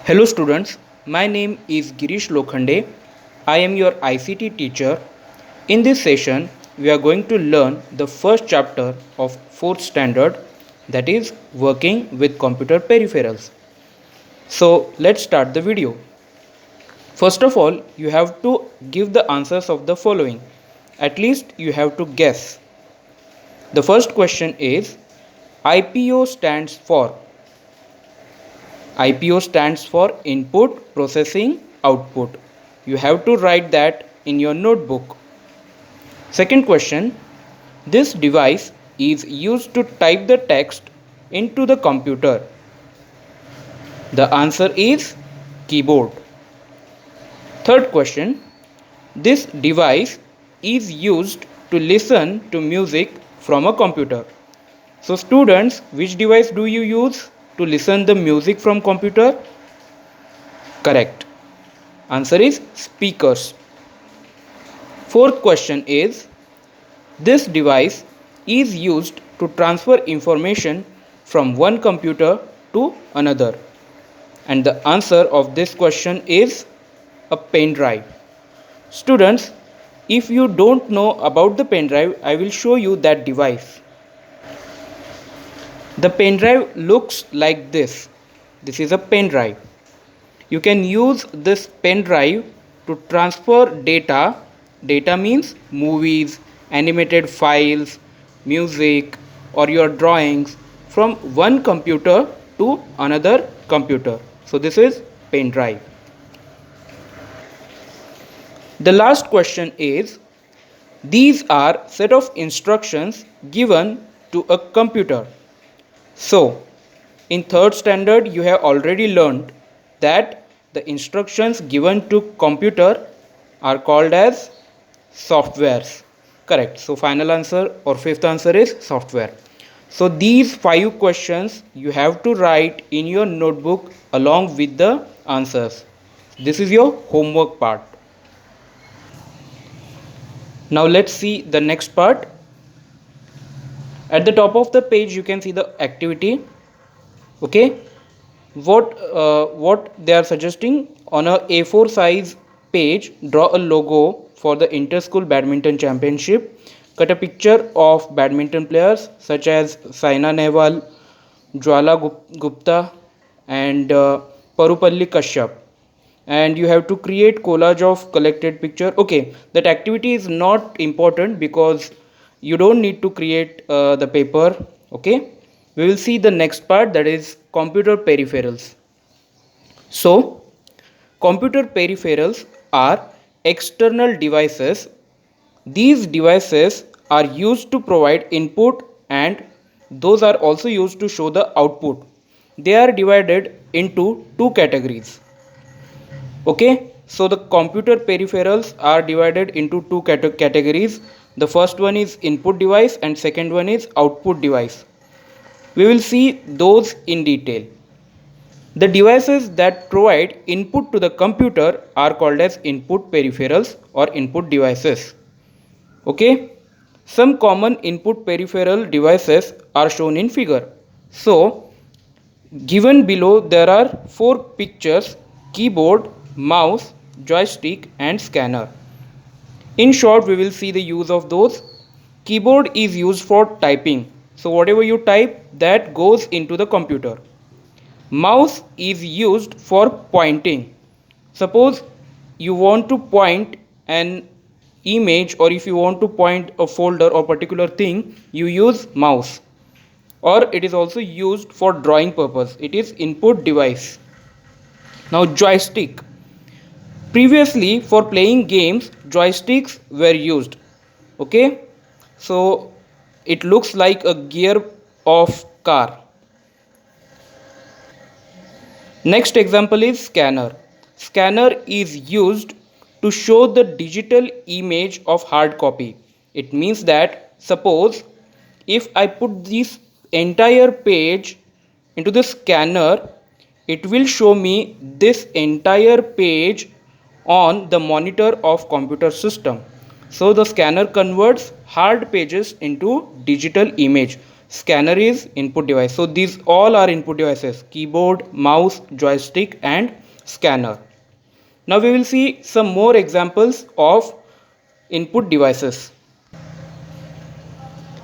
Hello students, my name is Girish Lokhande. I am your ICT teacher. In this session, we are going to learn the first chapter of 4th standard, that is working with computer peripherals. So let's start the video. First of all, you have to give the answers of the following. At least you have to guess. The first question is IPO stands for. IPO stands for Input Processing Output. You have to write that in your notebook. Second question, this device is used to type the text into the computer. The answer is keyboard. Third question, this device is used to listen to music from a computer. So students, which device do you use to listen the music from computer? Correct. Answer is speakers. Fourth question is, this device is used to transfer information from one computer to another. And the answer of this question is a pen drive. Students, if you don't know about the pen drive, I will show you that device. The pen drive looks like this. This is a pen drive. You can use this pen drive to transfer data. Data means movies, animated files, music, or your drawings from one computer to another computer. So this is pen drive. The last question is, these are set of instructions given to a computer. So in third standard you have already learned that the instructions given to computer are called as softwares. Correct. So final answer or fifth answer is software. So these 5 questions you have to write in your notebook along with the answers. This is your homework part. Now let's see the next part. At the top of the page you can see the activity. Okay, what they are suggesting, on a A4 size page draw a logo for the inter-school badminton championship. Cut a picture of badminton players such as Saina Nehwal, Jwala Gupta and Parupalli Kashyap, and you have to create collage of collected picture. Okay, that activity is not important because you don't need to create the paper. Okay, we will see the next part, that is computer peripherals. So computer peripherals are external devices. These devices are used to provide input and those are also used to show the output. They are divided into 2 categories. Okay, so the computer peripherals are divided into 2 categories. The first one is input device and second one is output device. We will see those in detail. The devices that provide input to the computer are called as input peripherals or input devices. Okay, some common input peripheral devices are shown in figure. So given below there are 4 pictures: keyboard, mouse, joystick and scanner. In short, we will see the use of those. Keyboard is used for typing. So whatever you type, that goes into the computer. Mouse is used for pointing. Suppose you want to point an image, or if you want to point a folder or particular thing, you use mouse. Or it is also used for drawing purpose. It is input device. Now joystick. Previously for playing games, joysticks were used. Okay, so it looks like a gear of car. Next example is scanner. Scanner is used to show the digital image of hard copy. It means that suppose if I put this entire page into the scanner, it will show me this entire page on the monitor of computer system. So the scanner converts hard pages into digital image. Scanner is input device. So these all are input devices: keyboard, mouse, joystick and scanner. Now we will see some more examples of input devices.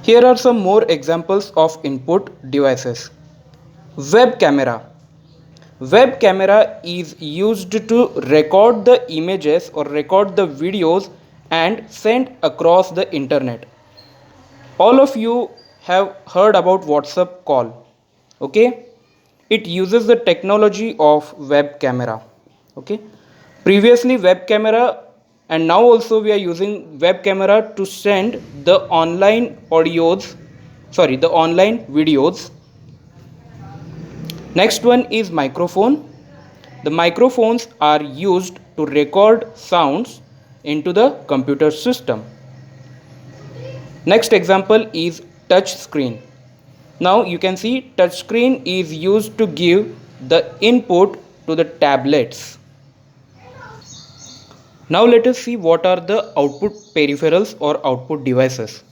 Here are some more examples of input devices. Web camera. Web camera is used to record the images or record the videos and send across the internet. All of you have heard about WhatsApp call. Okay, it uses the technology of web camera. Okay, previously web camera, and now also we are using web camera to send the online the online videos. Next one is microphone. The microphones are used to record sounds into the computer system. Next example is touch screen. Now you can see touch screen is used to give the input to the tablets. Now let us see what are the output peripherals or output devices.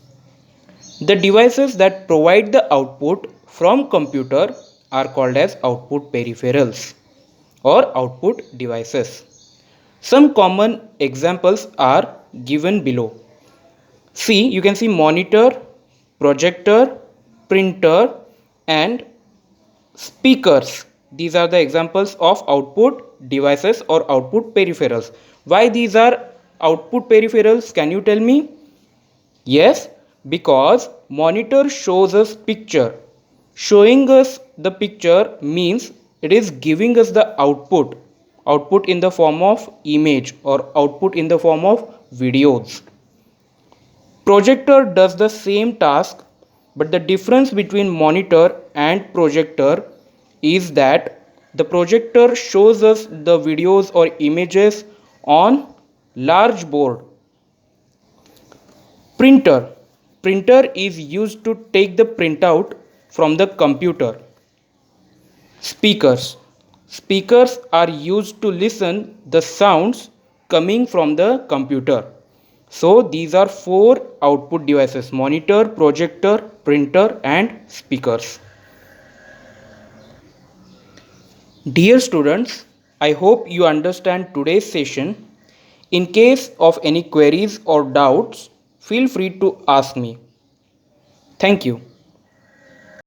The devices that provide the output from computer are called as output peripherals or output devices. Some common examples are given below. See, you can see monitor, projector, printer and speakers. These are the examples of output devices or output peripherals. Why these are output peripherals? Can you tell me? Yes, because monitor shows us picture. Showing us the picture means it is giving us the output in the form of image or output in the form of videos. Projector does the same task, but the difference between monitor and projector is that the projector shows us the videos or images on large board. Printer is used to take the printout from the computer. Speakers are used to listen the sounds coming from the computer. So these are four output devices: monitor, projector, printer and speakers. Dear students, I hope you understand today's session. In case of any queries or doubts, feel free to ask me. Thank you.